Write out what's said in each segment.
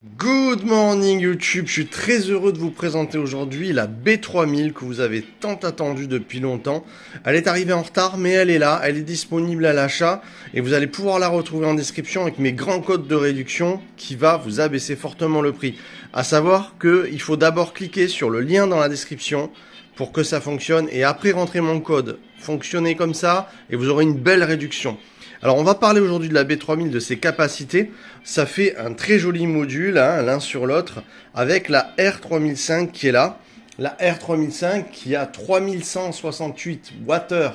Good morning YouTube, je suis très heureux de vous présenter aujourd'hui la B3000 que vous avez tant attendue depuis longtemps. Elle est arrivée en retard mais elle est là, elle est disponible à l'achat et vous allez pouvoir la retrouver en description avec mes grands codes de réduction qui va vous abaisser fortement le prix. À savoir qu'il faut d'abord cliquer sur le lien dans la description pour que ça fonctionne et après rentrer mon code. Fonctionnez comme ça et vous aurez une belle réduction. Alors on va parler aujourd'hui de la B3000, de ses capacités. Ça fait un très joli module, hein, l'un sur l'autre, avec la R3005 qui est là. La R3005 qui a 3168 Wh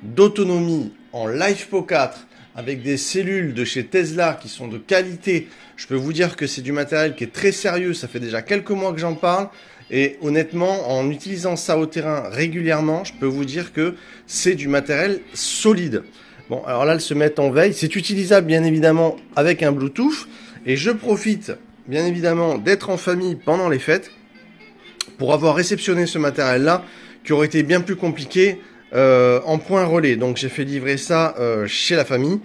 d'autonomie en LiFePO 4 avec des cellules de chez Tesla qui sont de qualité. Je peux vous dire que c'est du matériel qui est très sérieux, ça fait déjà quelques mois que j'en parle. Et honnêtement, en utilisant ça au terrain régulièrement, je peux vous dire que c'est du matériel solide. Bon, alors là, elles se mettent en veille. C'est utilisable, bien évidemment, avec un Bluetooth. Et je profite, bien évidemment, d'être en famille pendant les fêtes pour avoir réceptionné ce matériel-là, qui aurait été bien plus compliqué en point relais. Donc, j'ai fait livrer ça chez la famille.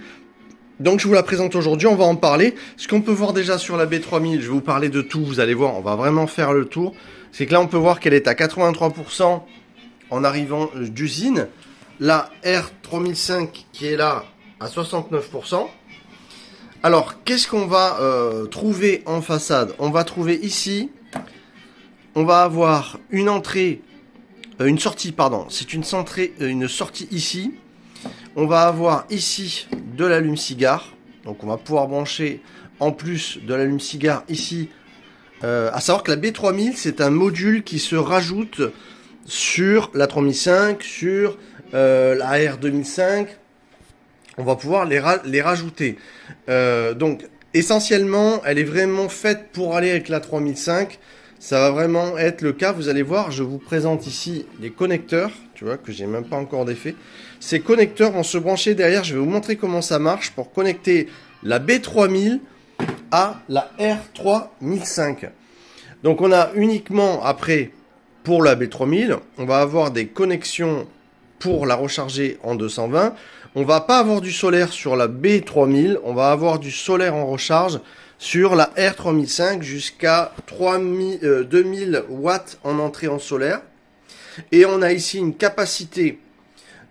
Donc, je vous la présente aujourd'hui. On va en parler. Ce qu'on peut voir déjà sur la B3000, je vais vous parler de tout. Vous allez voir, on va vraiment faire le tour. C'est que là, on peut voir qu'elle est à 83% en arrivant d'usine. La R3005 qui est là à 69%. Alors, qu'est-ce qu'on va trouver en façade? On va trouver ici, on va avoir une entrée, une sortie, pardon. C'est une sortie ici. On va avoir ici de l'allume-cigare. Donc, on va pouvoir brancher en plus de l'allume-cigare ici. À savoir que la B3000, c'est un module qui se rajoute sur la 3005, sur la R2005, on va pouvoir les rajouter. Donc, essentiellement, elle est vraiment faite pour aller avec la 3005. Ça va vraiment être le cas. Vous allez voir, je vous présente ici les connecteurs. Tu vois que j'ai même pas encore d'effet. Ces connecteurs vont se brancher derrière. Je vais vous montrer comment ça marche pour connecter la B3000 à la R3005. Donc, on a uniquement après, pour la B3000, on va avoir des connexions pour la recharger en 220. On va pas avoir du solaire sur la B3000, on va avoir du solaire en recharge sur la R3005 jusqu'à 2000 watts en entrée en solaire. Et on a ici une capacité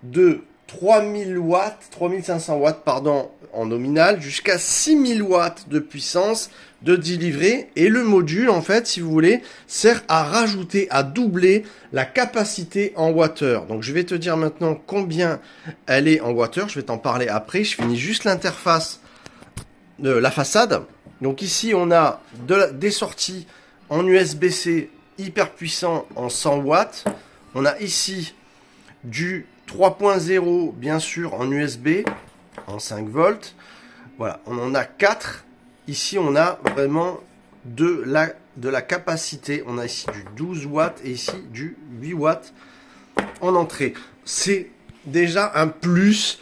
de 3000 watts, 3500 watts pardon, en nominal, jusqu'à 6000 watts de puissance de délivrer. Et le module, en fait, si vous voulez, sert à rajouter, à doubler la capacité en wattheure. Donc, je vais te dire maintenant combien elle est en wattheure. Je vais t'en parler après. Je finis juste l'interface de la façade. Donc, ici, on a des sorties en USB-C hyper puissant en 100 watts. On a ici du 3.0, bien sûr, en USB, en 5 volts. Voilà, on en a 4. Ici, on a vraiment de la capacité. On a ici du 12 watts et ici du 8 watts en entrée. C'est déjà un plus.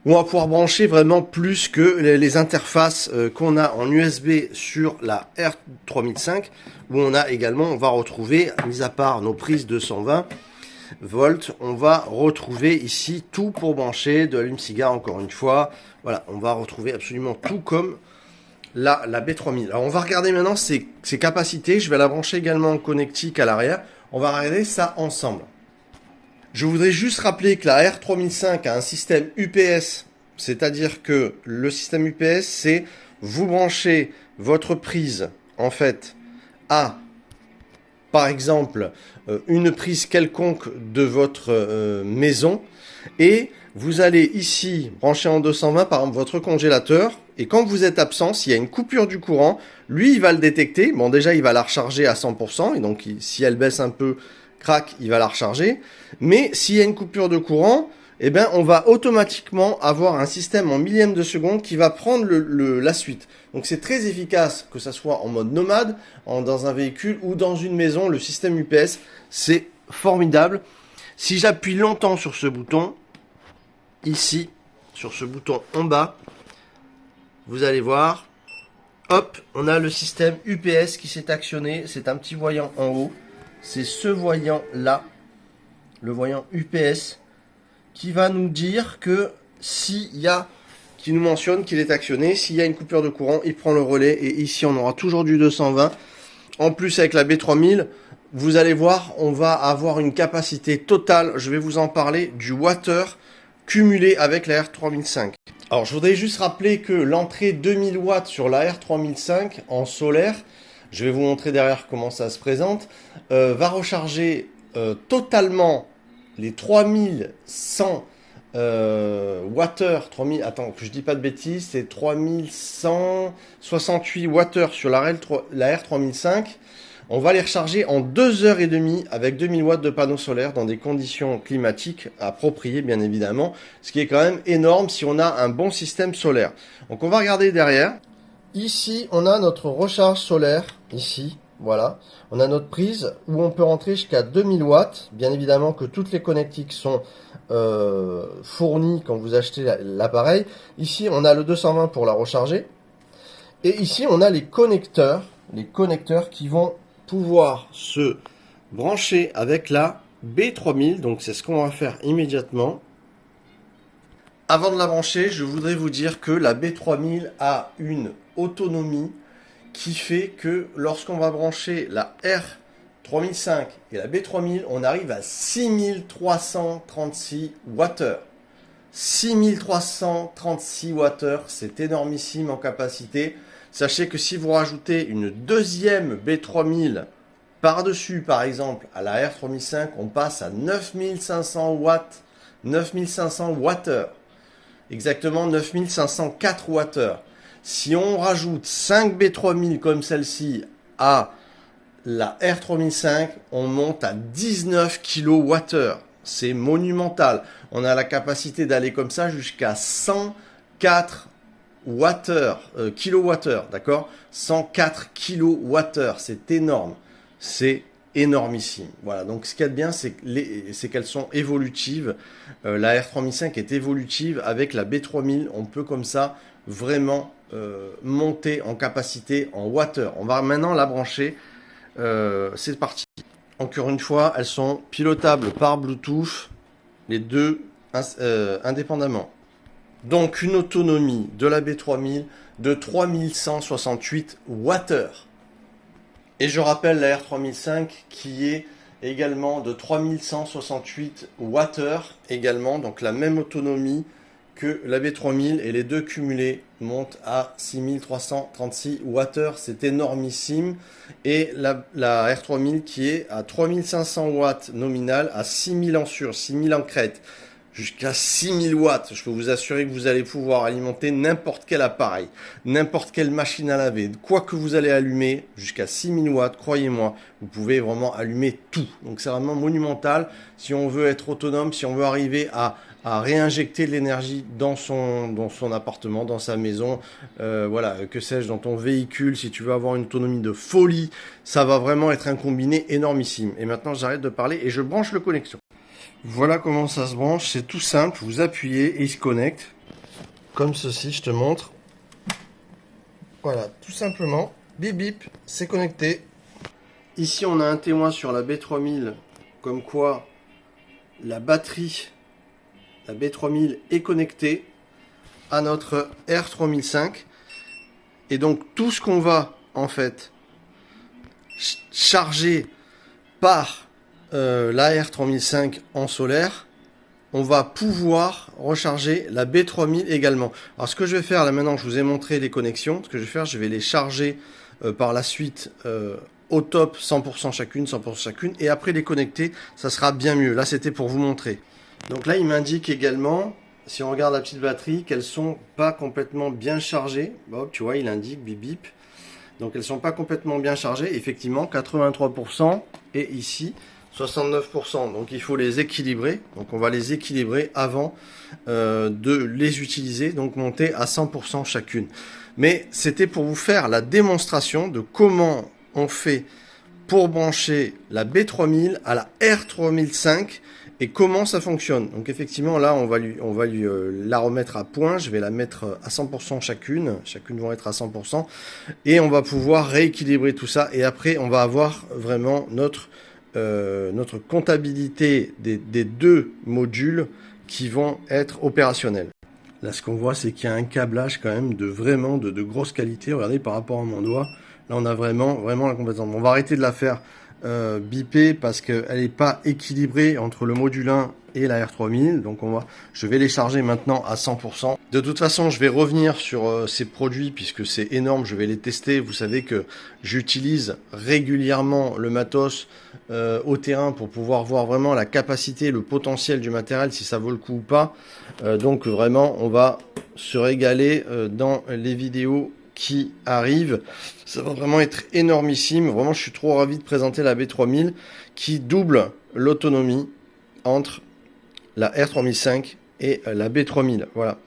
On va pouvoir brancher vraiment plus que les interfaces qu'on a en USB sur la R3005. Où on a également, on va retrouver, mis à part nos prises 220 volts, on va retrouver ici tout pour brancher de l'allume-cigare encore une fois. Voilà, on va retrouver absolument tout comme la B3000. Alors on va regarder maintenant ses capacités. Je vais la brancher également en connectique à l'arrière. On va regarder ça ensemble. Je voudrais juste rappeler que la R3005 a un système UPS. C'est-à-dire que le système UPS, c'est vous branchez votre prise en fait à, par exemple, une prise quelconque de votre maison et vous allez ici brancher en 220 par exemple votre congélateur et quand vous êtes absent, s'il y a une coupure du courant, lui il va le détecter. Bon déjà il va la recharger à 100% et donc si elle baisse un peu, crac, il va la recharger. Mais s'il y a une coupure de courant, eh ben, on va automatiquement avoir un système en millième de seconde qui va prendre la suite. Donc c'est très efficace, que ça soit en mode nomade, dans un véhicule ou dans une maison. Le système UPS, c'est formidable. Si j'appuie longtemps sur ce bouton, ici, sur ce bouton en bas, vous allez voir, hop, on a le système UPS qui s'est actionné. C'est un petit voyant en haut. C'est ce voyant-là, le voyant UPS, qui va nous dire que s'il y a qui nous mentionne qu'il est actionné. S'il y a une coupure de courant, il prend le relais et ici on aura toujours du 220. En plus avec la B3000, vous allez voir, on va avoir une capacité totale, je vais vous en parler, du water cumulé avec la R3005. Alors je voudrais juste rappeler que l'entrée 2000 watts sur la R3005 en solaire, je vais vous montrer derrière comment ça se présente, va recharger totalement les 3100 watts, 3000, attends que je dis pas de bêtises, c'est 3168 watts sur la R3005. On va les recharger en 2h30 avec 2000 watts de panneaux solaires dans des conditions climatiques appropriées bien évidemment, ce qui est quand même énorme si on a un bon système solaire. Donc on va regarder derrière. Ici on a notre recharge solaire, ici, voilà. On a notre prise où on peut rentrer jusqu'à 2000 watts. Bien évidemment que toutes les connectiques sont fournies quand vous achetez l'appareil. Ici on a le 220 pour la recharger. Et ici on a les connecteurs qui vont pouvoir se brancher avec la B3000, donc c'est ce qu'on va faire immédiatement. Avant de la brancher, je voudrais vous dire que la B3000 a une autonomie qui fait que lorsqu'on va brancher la R3005 et la B3000, on arrive à 6336 Wh. 6336 Wh, c'est énormissime en capacité. Sachez que si vous rajoutez une deuxième B3000 par-dessus, par exemple, à la R3005, on passe à 9500 watts, 9500 Wh. Exactement 9504 Wh. Si on rajoute 5 B3000 comme celle-ci à la R3005, on monte à 19 kWh. C'est monumental. On a la capacité d'aller comme ça jusqu'à 104 kilowattheures, d'accord, 104 kilowattheures, c'est énorme, c'est énormissime. Voilà, donc ce qu'il y a de bien, c'est qu'elles sont évolutives. La R3005 est évolutive avec la B3000, on peut comme ça vraiment monter en capacité en wattheures. On va maintenant la brancher, c'est parti. Encore une fois, elles sont pilotables par Bluetooth, les deux indépendamment. Donc une autonomie de la B3000 de 3168 Wh. Et je rappelle la R3005 qui est également de 3168 Wh également, donc la même autonomie que la B3000 et les deux cumulés montent à 6336 Wh, c'est énormissime. Et la R3000 qui est à 3500 watts nominal à 6000 en sur, 6000 en crête. Jusqu'à 6000 watts, je peux vous assurer que vous allez pouvoir alimenter n'importe quel appareil, n'importe quelle machine à laver, quoi que vous allez allumer, jusqu'à 6000 watts, croyez-moi, vous pouvez vraiment allumer tout. Donc c'est vraiment monumental si on veut être autonome, si on veut arriver à réinjecter de l'énergie dans son appartement, dans sa maison, voilà, que sais-je, dans ton véhicule, si tu veux avoir une autonomie de folie, ça va vraiment être un combiné énormissime. Et maintenant j'arrête de parler et je branche le connexion. Voilà comment ça se branche, c'est tout simple, vous appuyez et il se connecte. Comme ceci, je te montre. Voilà, tout simplement, bip bip, c'est connecté. Ici on a un témoin sur la B3000, comme quoi la batterie, la B3000 est connectée à notre R3005. Et donc tout ce qu'on va en fait charger par la R3005 en solaire, on va pouvoir recharger la B3000 également. Alors ce que je vais faire là maintenant, je vous ai montré les connexions, ce que je vais faire, je vais les charger par la suite au top 100% chacune, 100% chacune, et après les connecter, ça sera bien mieux. Là c'était pour vous montrer. Donc là il m'indique également, si on regarde la petite batterie, qu'elles sont pas complètement bien chargées. Bon, tu vois, il indique bip bip. Donc elles sont pas complètement bien chargées, effectivement 83% et ici 69%, donc il faut les équilibrer, donc on va les équilibrer avant de les utiliser, donc monter à 100% chacune. Mais c'était pour vous faire la démonstration de comment on fait pour brancher la B3000 à la R3005 et comment ça fonctionne. Donc effectivement là on va lui la remettre à point, je vais la mettre à 100% chacune vont être à 100% et on va pouvoir rééquilibrer tout ça et après on va avoir vraiment notre comptabilité des deux modules qui vont être opérationnels. Là, ce qu'on voit, c'est qu'il y a un câblage quand même de vraiment de grosse qualité. Regardez par rapport à mon doigt. Là, on a vraiment la compétence. On va arrêter de la faire biper parce qu'elle n'est pas équilibrée entre le module 1 et la R3000. Donc, je vais les charger maintenant à 100%. De toute façon, je vais revenir sur ces produits puisque c'est énorme. Je vais les tester. Vous savez que j'utilise régulièrement le matos au terrain pour pouvoir voir vraiment la capacité, le potentiel du matériel, si ça vaut le coup ou pas. Donc vraiment, on va se régaler dans les vidéos qui arrivent. Ça va vraiment être énormissime. Vraiment, je suis trop ravi de présenter la B3000 qui double l'autonomie entre la R3005 et la B3000. Voilà.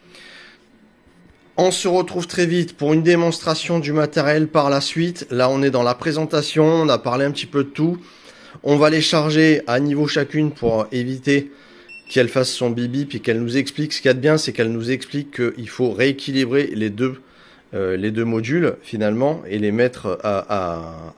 On se retrouve très vite pour une démonstration du matériel par la suite. Là, on est dans la présentation. On a parlé un petit peu de tout. On va les charger à niveau chacune pour éviter qu'elle fasse son bibi, puis qu'elle nous explique. Ce qu'il y a de bien, c'est qu'elle nous explique qu'il faut rééquilibrer les deux modules finalement et les mettre à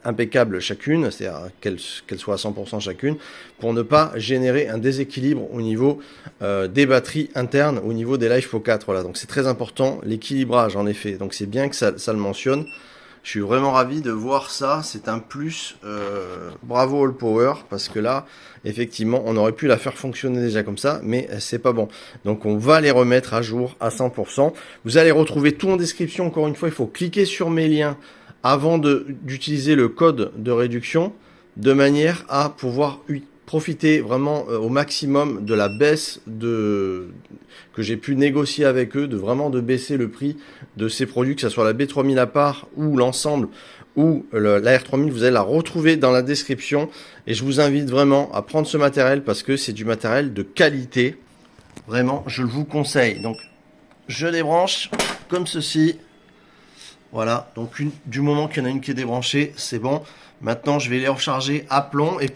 impeccables chacune, c'est-à-dire qu'elles soient à 100% chacune, pour ne pas générer un déséquilibre au niveau des batteries internes, au niveau des LiFePO 4. Voilà, donc c'est très important, l'équilibrage en effet. Donc c'est bien que ça le mentionne. Je suis vraiment ravi de voir ça, c'est un plus. Bravo All Power, parce que là, effectivement, on aurait pu la faire fonctionner déjà comme ça, mais c'est pas bon. Donc on va les remettre à jour à 100%. Vous allez retrouver tout en description. Encore une fois, il faut cliquer sur mes liens avant d'utiliser le code de réduction, de manière à pouvoir profiter vraiment au maximum de la baisse que j'ai pu négocier avec eux, de baisser le prix de ces produits, que ce soit la B3000 à part ou l'ensemble ou la R3000, vous allez la retrouver dans la description. Et je vous invite vraiment à prendre ce matériel parce que c'est du matériel de qualité. Vraiment, je vous conseille. Donc, je débranche comme ceci. Voilà, donc du moment qu'il y en a une qui est débranchée, c'est bon. Maintenant, je vais les recharger à plomb et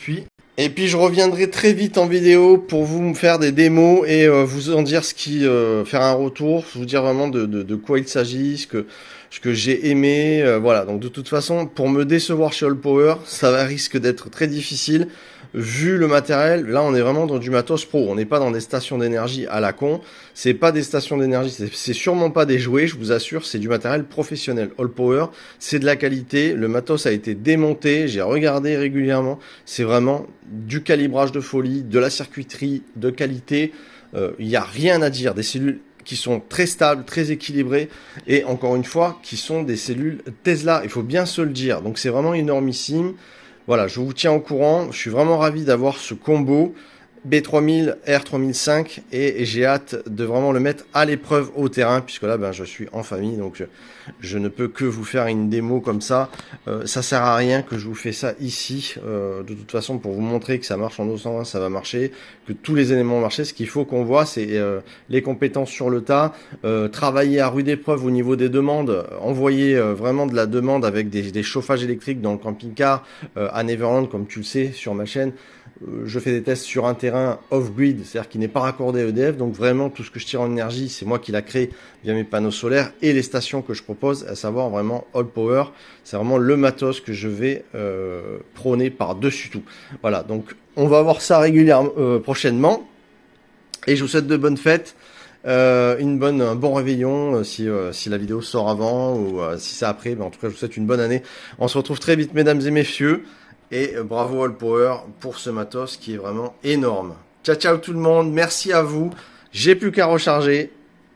puis je reviendrai très vite en vidéo pour vous faire des démos et vous en dire faire un retour, vous dire vraiment de quoi il s'agit, ce que j'ai aimé. Voilà, donc de toute façon, pour me décevoir chez All Power, ça risque d'être très difficile. Vu le matériel, là on est vraiment dans du matos pro, on n'est pas dans des stations d'énergie à la con, c'est pas des stations d'énergie, c'est sûrement pas des jouets, je vous assure, c'est du matériel professionnel. All Power, c'est de la qualité, le matos a été démonté, j'ai regardé régulièrement, c'est vraiment du calibrage de folie, de la circuiterie de qualité, il n'y a rien à dire, des cellules qui sont très stables, très équilibrées, et encore une fois, qui sont des cellules Tesla, il faut bien se le dire, donc c'est vraiment énormissime. Voilà, je vous tiens au courant, je suis vraiment ravi d'avoir ce combo B3000, R3005 et j'ai hâte de vraiment le mettre à l'épreuve au terrain puisque là je suis en famille donc je ne peux que vous faire une démo comme ça. Ça sert à rien que je vous fais ça ici de toute façon pour vous montrer que ça marche en 220, ça va marcher, que tous les éléments marchent. Ce qu'il faut qu'on voit c'est les compétences sur le tas, travailler à rude épreuve au niveau des demandes, envoyer vraiment de la demande avec des chauffages électriques dans le camping-car à Neverland comme tu le sais sur ma chaîne. Je fais des tests sur un terrain off-grid, c'est-à-dire qui n'est pas raccordé à EDF, donc vraiment tout ce que je tire en énergie, c'est moi qui l'a créé via mes panneaux solaires et les stations que je propose, à savoir vraiment All Power, c'est vraiment le matos que je vais prôner par-dessus tout. Voilà, donc on va voir ça régulièrement prochainement, et je vous souhaite de bonnes fêtes, un bon réveillon si la vidéo sort avant ou si c'est après, mais en tout cas je vous souhaite une bonne année. On se retrouve très vite mesdames et messieurs. Et bravo All Power pour ce matos qui est vraiment énorme. Ciao ciao tout le monde, merci à vous. J'ai plus qu'à recharger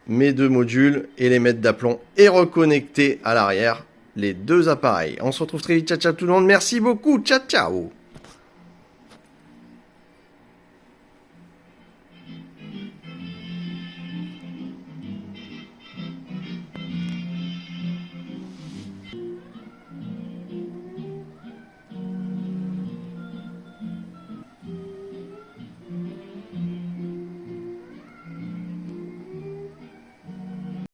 mes deux modules et les mettre d'aplomb et reconnecter à l'arrière les deux appareils. On se retrouve très vite, ciao ciao tout le monde, merci beaucoup, ciao ciao.